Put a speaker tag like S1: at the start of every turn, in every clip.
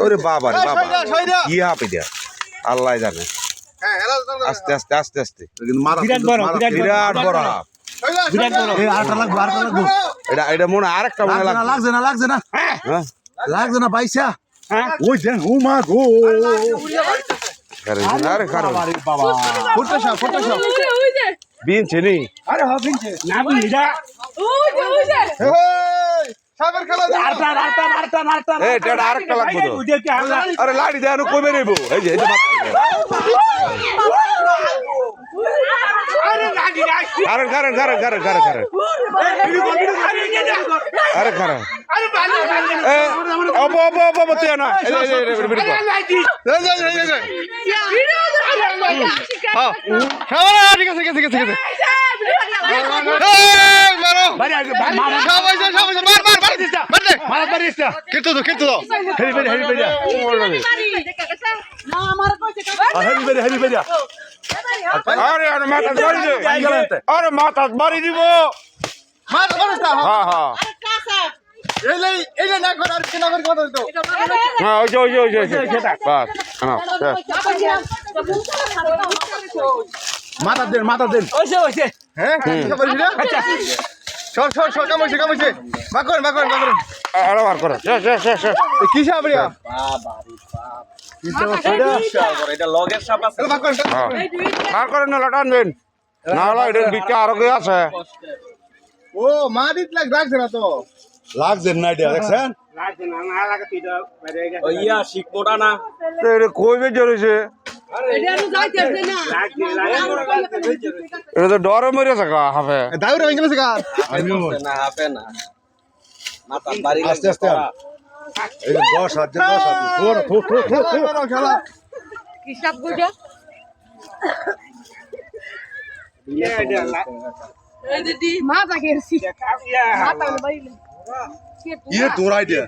S1: ওরে বাবা রে বাবা কি হাঁপে দেয়া আল্লাহ জানে আস্তে আস্তে আস্তে আস্তে বিরাট বড় হাঁপ এটা মনে হয় আরেকটা মনে
S2: লাগছে না পয়সা ওই দেন ও মা গো
S1: আরে কারো
S2: ফটো
S1: বিনছে নি
S2: আরে হ্যাঁ বিনছে
S3: না বুঝা
S1: এই এটা আরেকটা লাগবে তো আরে লাড়ি দেন কইবে নেবো এই যে আরে কারণ আরে কারণ অব অব অব মতে না আরে মাথা মারি দিব হ্যাঁ
S2: মাথা দেন
S1: আছে
S4: ও মা দিত লাগছে না তো
S2: লাগছেন না দেখছেন
S1: কইবে জড়েছে এটা তো ডরে মরেছে হাফে
S4: দাউরে ভেঙে গেছে কার
S2: আস্তে আস্তে এই 10,000
S4: খেলা
S2: ইয়ে তোর আইডিয়া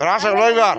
S1: রাসা লইবার